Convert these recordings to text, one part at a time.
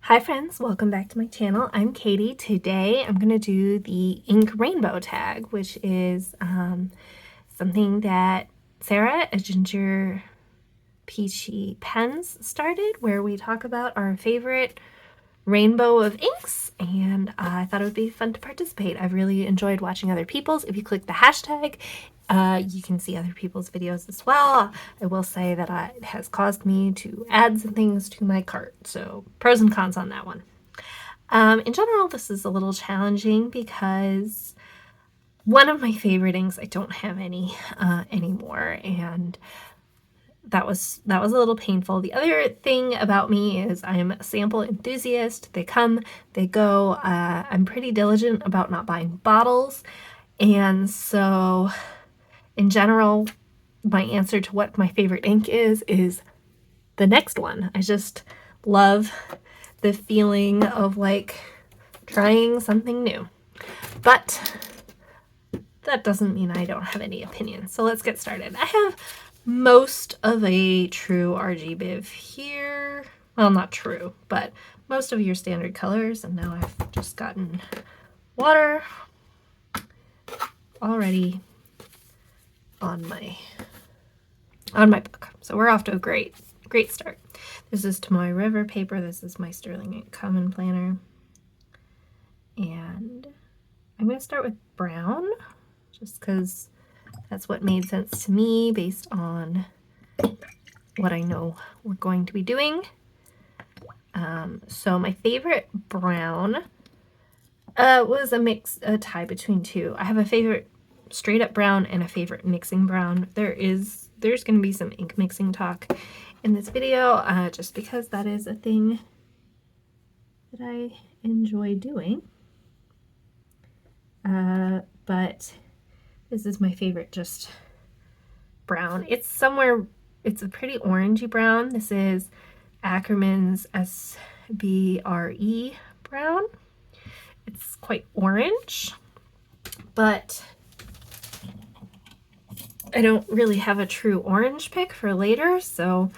Hi friends, welcome back to my channel. I'm Katie. Today I'm going to do the ink rainbow tag, which is something that Sarah at Ginger Peachy Pens started, where we talk about our favorite rainbow of inks, and I thought it would be fun to participate. I've really enjoyed watching other people's. If you click the hashtag, you can see other people's videos as well. I will say that it has caused me to add some things to my cart, so pros and cons on that one. In general, this is a little challenging because one of my favorite inks, I don't have any anymore, and that was a little painful. The other thing about me is I'm a sample enthusiast. They come, they go. I'm pretty diligent about not buying bottles, and so in general, my answer to what my favorite ink is the next one. I just love the feeling of like trying something new. But that doesn't mean I don't have any opinions. So let's get started. I have most of a true RG Biv here. Well, not true, but most of your standard colors. And now I've just gotten water already on my book. So we're off to a great start. This is to my river paper. This is my Sterling Ink Common Planner. And I'm going to start with brown, just because that's what made sense to me based on what I know we're going to be doing. So my favorite brown was a tie between two. I have a favorite straight up brown and a favorite mixing brown. There's going to be some ink mixing talk in this video, just because that is a thing that I enjoy doing. But this is my favorite just brown. It's a pretty orangey brown. This is Ackerman's SBRE brown. It's quite orange, but I don't really have a true orange pick for later, so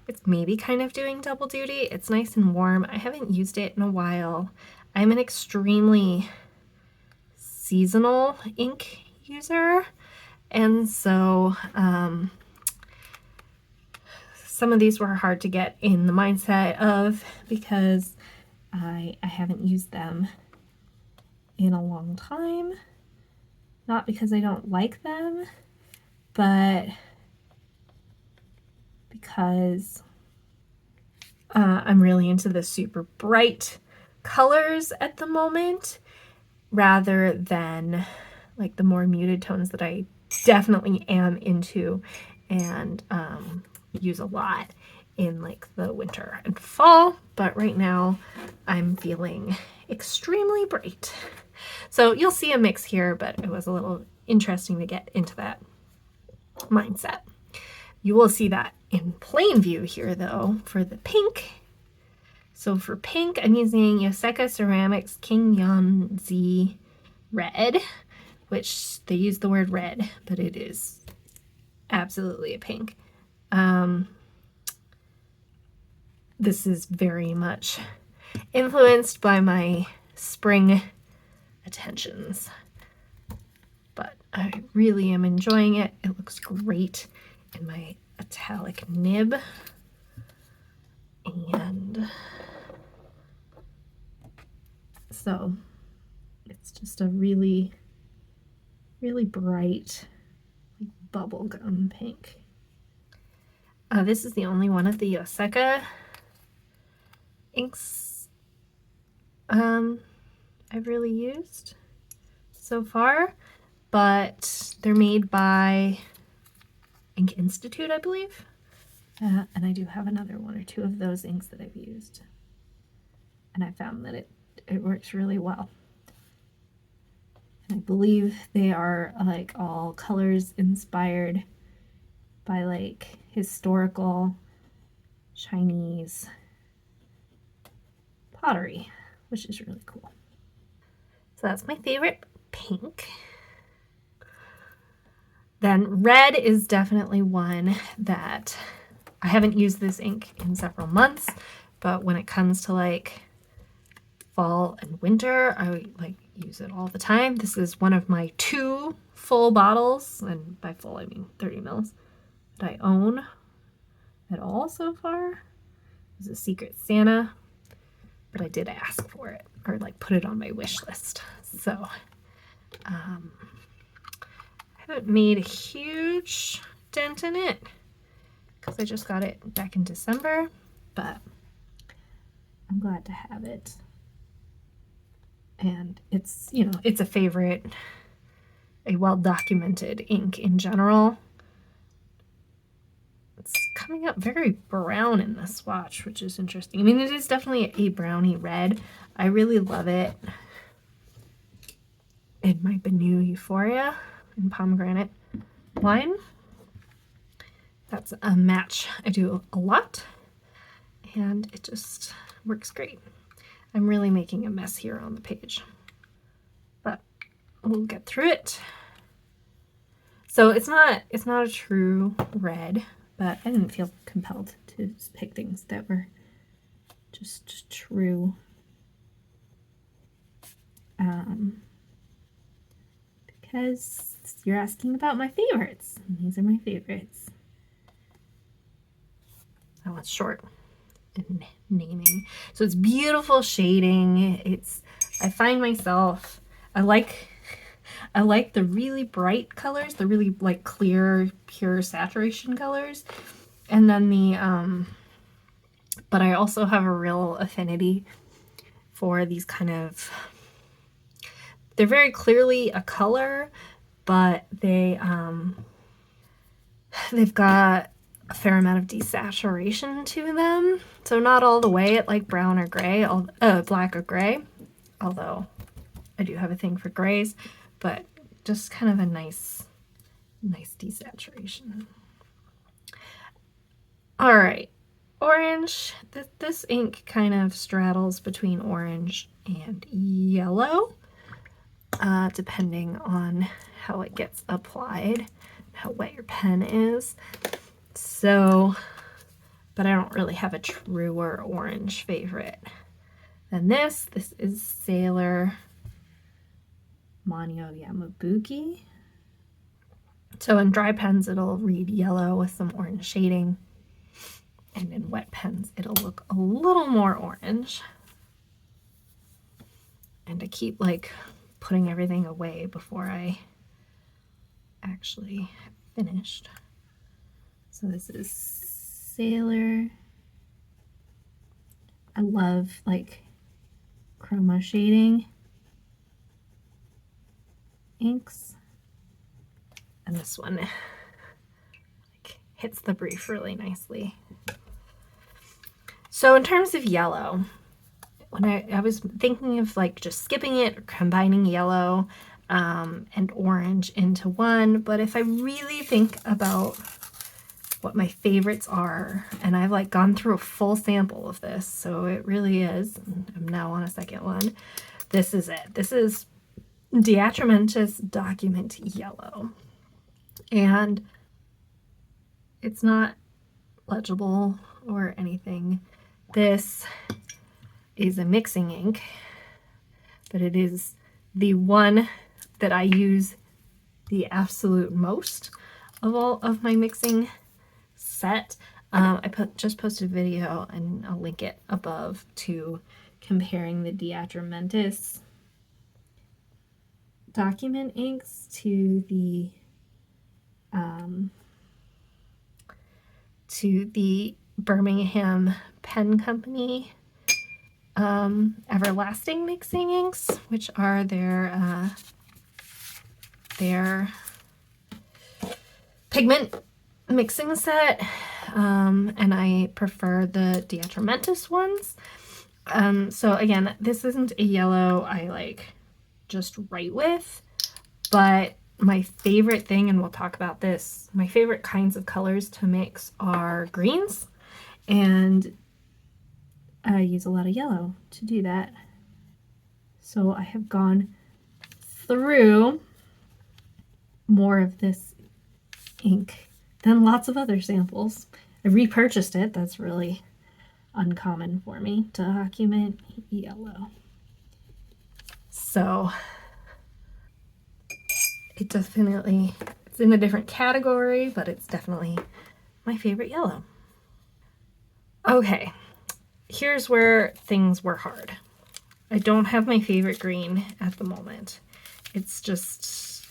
it's maybe kind of doing double duty. It's nice and warm. I haven't used it in a while. I'm an extremely seasonal ink user, and so some of these were hard to get in the mindset of because I haven't used them in a long time. Not because I don't like them, but because I'm really into the super bright colors at the moment, rather than like the more muted tones that I definitely am into and use a lot in like the winter and fall. But right now I'm feeling extremely bright. So you'll see a mix here, but it was a little interesting to get into that mindset. You will see that in plain view here though for the pink. So for pink, I'm using Yoseka Ceramics King Yon Z Red, which they use the word red, but it is absolutely a pink. This is very much influenced by my spring attentions, but I really am enjoying it. It looks great in my metallic nib, and so it's just a really bright bubblegum pink. This is the only one of the Yoseka inks I've really used so far, but they're made by Ink Institute, I believe. And I do have another one or two of those inks that I've used, and I found that it works really well. And I believe they are like all colors inspired by like historical Chinese pottery, which is really cool. So that's my favorite pink. Then red is definitely one that I haven't used this ink in several months, but when it comes to like fall and winter. I like use it all the time. This is one of my 2 full bottles, and by full I mean 30 mils, that I own at all so far. It's a Secret Santa, but I did ask for it, or like put it on my wish list. So I haven't made a huge dent in it because I just got it back in December, but I'm glad to have it. And it's, you know, it's a favorite, a well-documented ink in general. It's coming up very brown in this swatch, which is interesting. I mean, it is definitely a browny red. I really love it in my Benu Euphoria in pomegranate wine. That's a match I do a lot, and it just works great. I'm really making a mess here on the page, but we'll get through it. So it's not a true red, but I didn't feel compelled to pick things that were just true. Because you're asking about my favorites, and these are my favorites. That one's short in naming. So it's beautiful shading. I find myself, I like the really bright colors, the really like clear, pure saturation colors. And then but I also have a real affinity for these kind of, they're very clearly a color, but they've got a fair amount of desaturation to them. So not all the way at like brown or gray, black or gray, although I do have a thing for grays, but just kind of a nice desaturation. All right, orange. This ink kind of straddles between orange and yellow, depending on how it gets applied, how wet your pen is. So, but I don't really have a truer orange favorite than this. This is Sailor Manyo Yamabuki. So in dry pens, it'll read yellow with some orange shading. And in wet pens, it'll look a little more orange. And I keep like putting everything away before I actually finished. So this is Sailor. I love like chroma shading inks. And this one like hits the brief really nicely. So in terms of yellow, when I was thinking of like just skipping it or combining yellow and orange into one, but if I really think about what my favorites are, and I've like gone through a full sample of this, so it really is, and I'm now on a second one, this is it. This is Diatramentus Document Yellow, and it's not legible or anything. This is a mixing ink, but it is the one that I use the absolute most of all of my mixing set. I just posted a video, and I'll link it above, to comparing the Diatramentus document inks to the Birmingham Pen Company Everlasting mixing inks, which are their pigment mixing set, and I prefer the Diatramentus ones. So again, this isn't a yellow I like just write with, but my favorite thing, and we'll talk about this, my favorite kinds of colors to mix are greens, and I use a lot of yellow to do that. So I have gone through more of this ink than lots of other samples. I repurchased it. That's really uncommon for me, to document yellow. So it definitely, it's in a different category, but it's definitely my favorite yellow. Okay, here's where things were hard. I don't have my favorite green at the moment. It's just,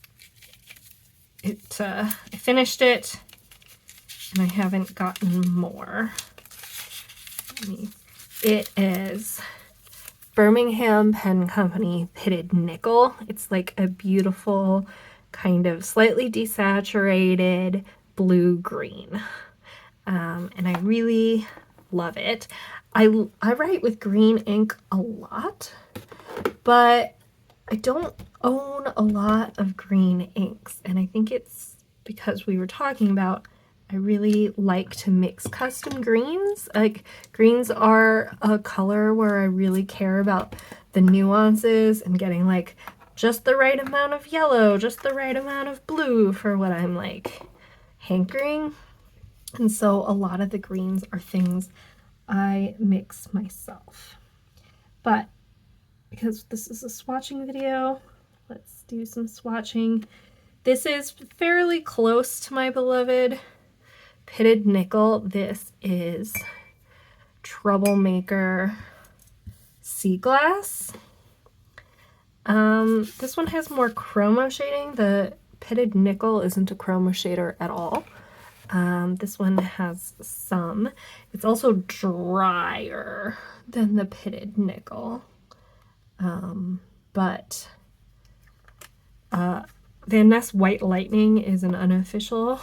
I finished it and I haven't gotten more. It is Birmingham Pen Company Pitted Nickel. It's like a beautiful kind of slightly desaturated blue-green. And I really love it. I write with green ink a lot, but I don't own a lot of green inks. And I think it's because we were talking about I really like to mix custom greens. Like, greens are a color where I really care about the nuances and getting like just the right amount of yellow, just the right amount of blue for what I'm like hankering. And so a lot of the greens are things I mix myself. But because this is a swatching video, let's do some swatching. This is fairly close to my beloved Pitted Nickel. This is Troublemaker Sea Glass. This one has more chroma shading. The Pitted Nickel isn't a chroma shader at all. This one has some. It's also drier than the Pitted Nickel. But Van Ness White Lightning is an unofficial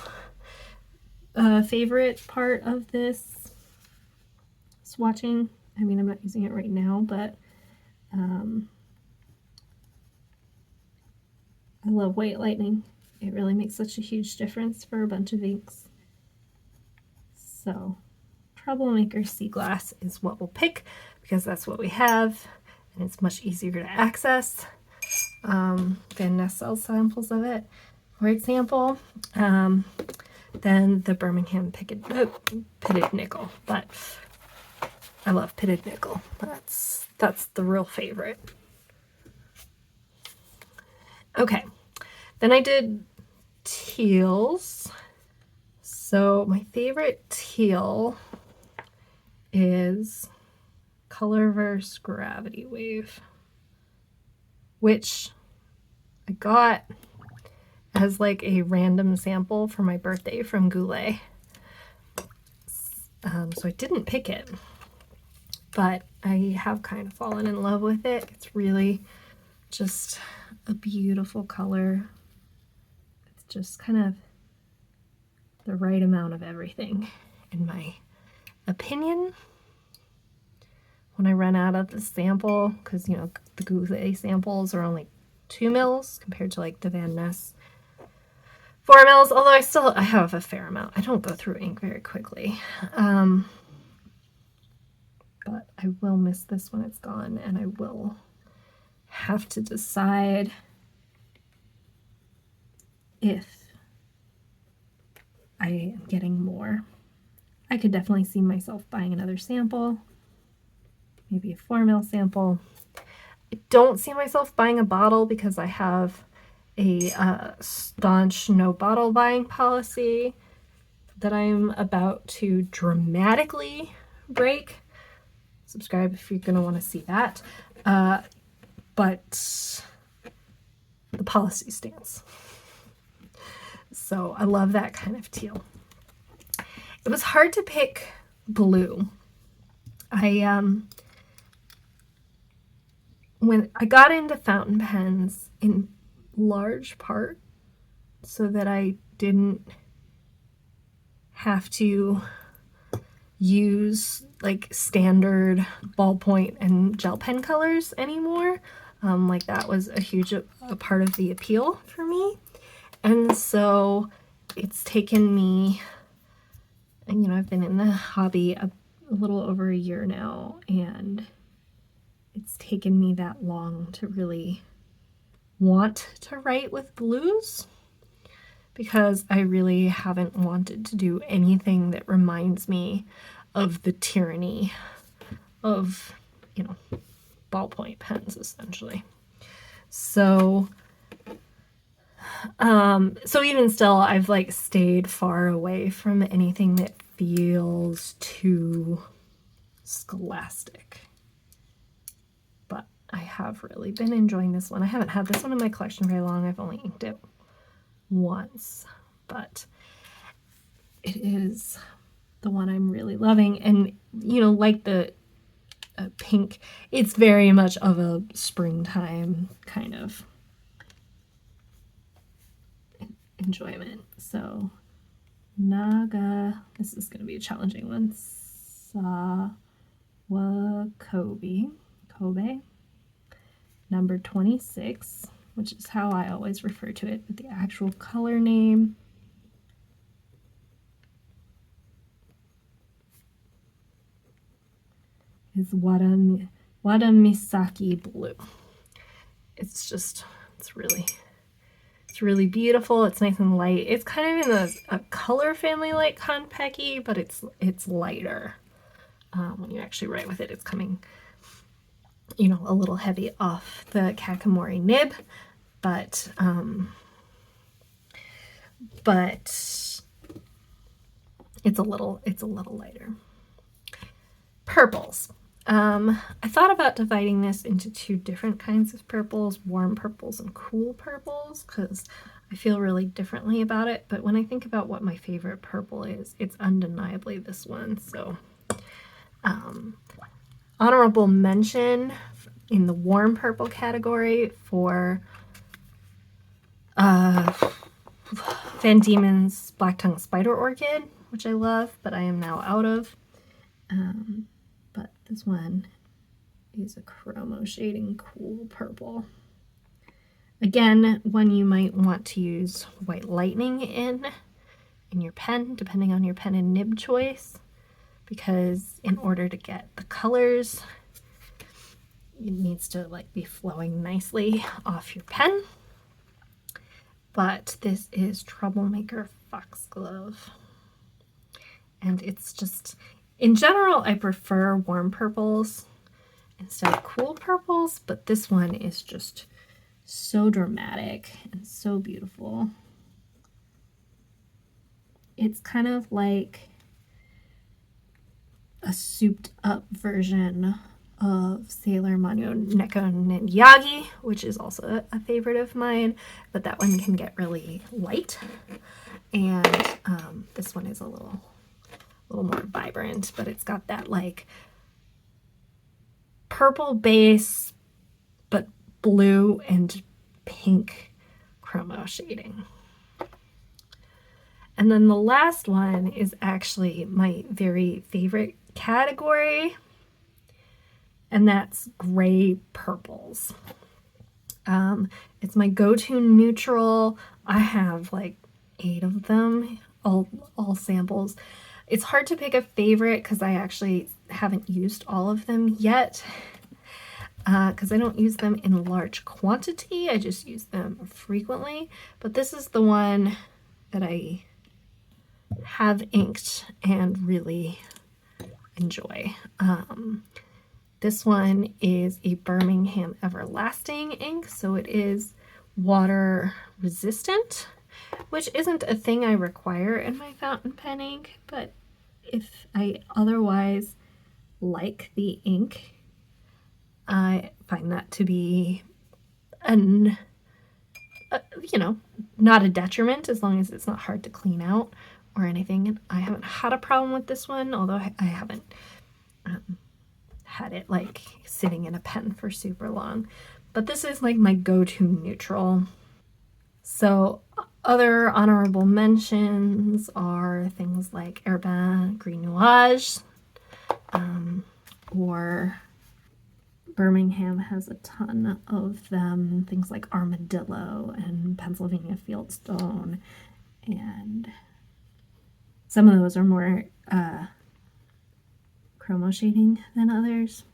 favorite part of this swatching. I mean, I'm not using it right now, but I love White Lightning. It really makes such a huge difference for a bunch of inks. So Troublemaker Sea Glass is what we'll pick because that's what we have and it's much easier to access. Van Ness sells samples of it, for example, than the Birmingham Pitted Nickel. But I love Pitted Nickel. That's the real favorite. Okay, then I did teals. So my favorite teal is Colorverse Gravity Wave, which I got as like a random sample for my birthday from Goulet. So I didn't pick it, but I have kind of fallen in love with it. It's really just a beautiful color. It's just kind of the right amount of everything, in my opinion. When I run out of the sample, because you know the Goulet samples are only 2 mils compared to like the Van Ness 4 mils, although I have a fair amount. I don't go through ink very quickly. But I will miss this when it's gone, and I will have to decide if I am getting more. I could definitely see myself buying another sample, maybe a 4 mil sample. I don't see myself buying a bottle because I have a staunch no bottle buying policy that I'm about to dramatically break. Subscribe if you're going to want to see that. But the policy stands. So I love that kind of teal. It was hard to pick blue. When I got into fountain pens in large part so that I didn't have to use like standard ballpoint and gel pen colors anymore. Like that was a huge a part of the appeal for me. And so it's taken me, and you know, I've been in the hobby a little over a year now, and it's taken me that long to really want to write with blues because I really haven't wanted to do anything that reminds me of the tyranny of, you know, ballpoint pens essentially. So, so even still, I've like stayed far away from anything that feels too scholastic. But I have really been enjoying this one. I haven't had this one in my collection very long. I've only inked it once, but it is the one I'm really loving. And, you know, like the pink, it's very much of a springtime kind of enjoyment. So Naga, this is going to be a challenging one. Kobe, number 26, which is how I always refer to it, but the actual color name is Wadamisaki Blue. It's really beautiful. It's nice and light. It's kind of in a color family like Konpeki, but it's lighter. When you actually write with it, it's coming, you know, a little heavy off the Kakamori nib, but it's a little lighter. Purples. I thought about dividing this into two different kinds of purples, warm purples and cool purples, because I feel really differently about it. But when I think about what my favorite purple is, it's undeniably this one. So honorable mention in the warm purple category for Van Diemen's Black Tongue Spider Orchid, which I love, but I am now out of. But this one is a chromo shading cool purple. Again, one you might want to use White Lightning in your pen, depending on your pen and nib choice, because in order to get the colors, it needs to like be flowing nicely off your pen. But this is Troublemaker Foxglove. And it's just, in general, I prefer warm purples instead of cool purples, but this one is just so dramatic and so beautiful. It's kind of like a souped up version of Sailor Neko Yagi, which is also a favorite of mine, but that one can get really light. And this one is a little more vibrant, but it's got that like purple base, but blue and pink chromo shading. And then the last one is actually my very favorite category, and that's gray purples. It's my go-to neutral. I have like 8 of them, all samples. It's hard to pick a favorite because I actually haven't used all of them yet, because I don't use them in large quantity. I just use them frequently. But this is the one that I have inked and really enjoy. This one is a Birmingham Everlasting ink, so it is water resistant, which isn't a thing I require in my fountain pen ink, but if I otherwise like the ink, I find that to be you know, not a detriment as long as it's not hard to clean out or anything. And I haven't had a problem with this one, although I haven't had it like sitting in a pen for super long. But this is like my go-to neutral. So other honorable mentions are things like Herbin Green Nuage, or Birmingham has a ton of them, things like Armadillo and Pennsylvania Fieldstone, and some of those are more chromo shading than others.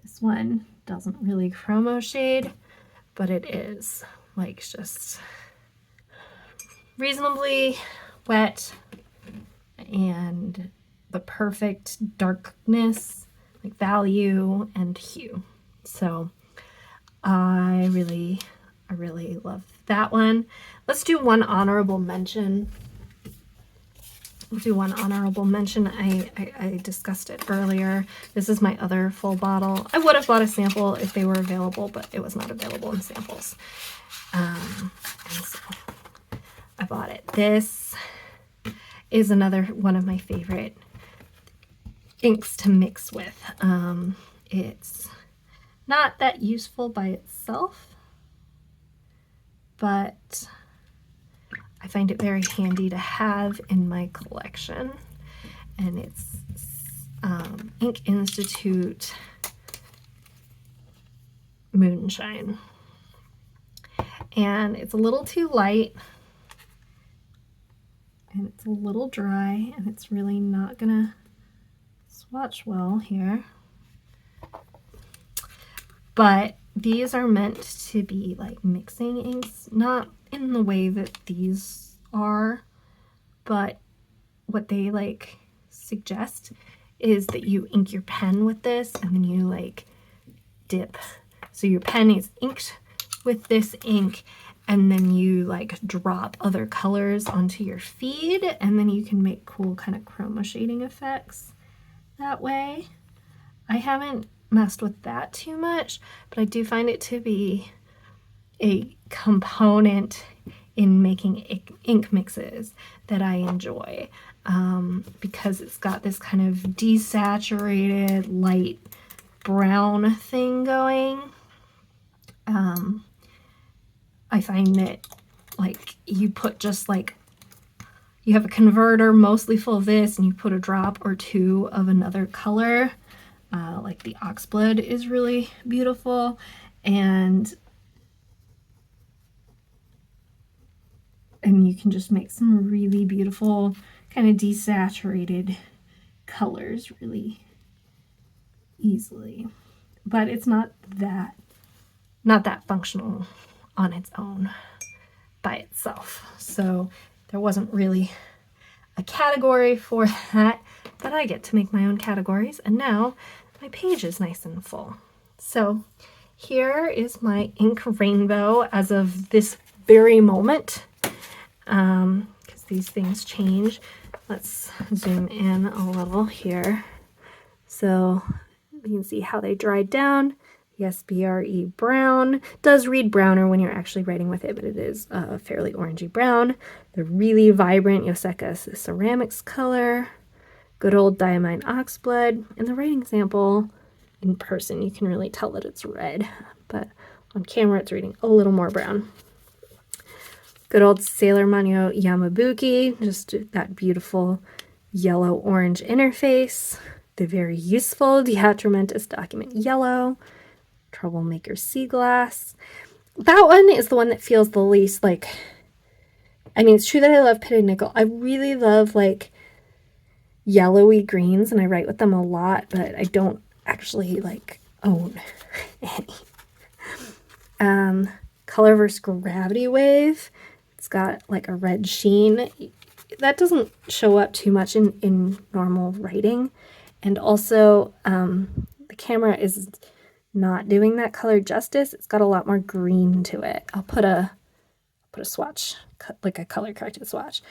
This one doesn't really chromo shade, but it is like just reasonably wet and the perfect darkness, like value and hue. So I really love that one. Let's do one honorable mention. We'll do one honorable mention. I discussed it earlier. This is my other full bottle. I would have bought a sample if they were available, but it was not available in samples. And so I bought it. This is another one of my favorite inks to mix with. It's not that useful by itself, but I find it very handy to have in my collection. And it's Ink Institute Moonshine. And it's a little too light, and it's a little dry, and it's really not gonna swatch well here. But these are meant to be like mixing inks, not in the way that these are, but what they like suggest is that you ink your pen with this and then you like dip. So your pen is inked with this ink, and then you like drop other colors onto your feed, and then you can make cool kind of chroma shading effects that way. I haven't messed with that too much, but I do find it to be a component in making ink mixes that I enjoy, because it's got this kind of desaturated light brown thing going. I find that like you put just like, you have a converter mostly full of this and you put a drop or two of another color, like the oxblood is really beautiful, and you can just make some really beautiful kind of desaturated colors really easily. But it's not that functional on its own by itself. So there wasn't really a category for that, but I get to make my own categories, and now my page is nice and full. So here is my ink rainbow as of this very moment, because these things change. Let's zoom in a little here so you can see how they dried down. The SBRE brown does read browner when you're actually writing with it, but it is fairly orangey brown. The really vibrant Yoseka ceramics color, good old diamine oxblood, and the writing sample in person you can really tell that it's red, but on camera it's reading a little more brown. Good old Sailor Manyo Yamabuki, just that beautiful yellow-orange interface. The very useful Diatramentus document yellow. Troublemaker Sea Glass. That one is the one that feels the least like, I mean, it's true that I love pitted nickel. I really love like yellowy greens, and I write with them a lot, but I don't actually like own any. Color vs. Gravity Wave. It's got like a red sheen. That doesn't show up too much in normal writing. And also the camera is not doing that color justice. It's got a lot more green to it. I'll put a swatch, like a color corrected swatch.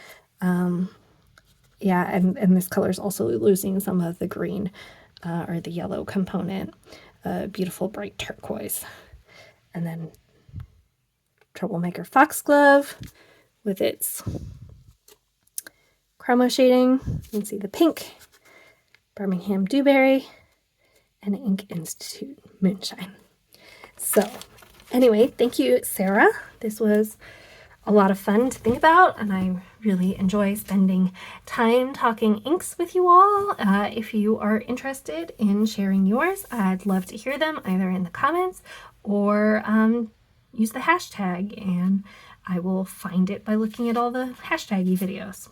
Yeah, and this color is also losing some of the green or the yellow component. Beautiful bright turquoise. And then Troublemaker Foxglove with its chroma shading. You can see the pink, Birmingham Dewberry, and Ink Institute Moonshine. So anyway, thank you, Sarah. This was a lot of fun to think about, and I really enjoy spending time talking inks with you all. If you are interested in sharing yours, I'd love to hear them either in the comments or use the hashtag, and I will find it by looking at all the hashtaggy videos.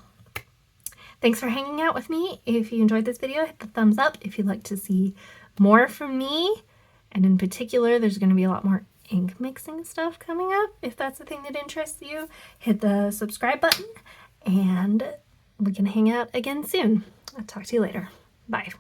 Thanks for hanging out with me. If you enjoyed this video, hit the thumbs up. If you'd like to see more from me, and in particular, there's going to be a lot more ink mixing stuff coming up. If that's the thing that interests you, hit the subscribe button, and we can hang out again soon. I'll talk to you later. Bye.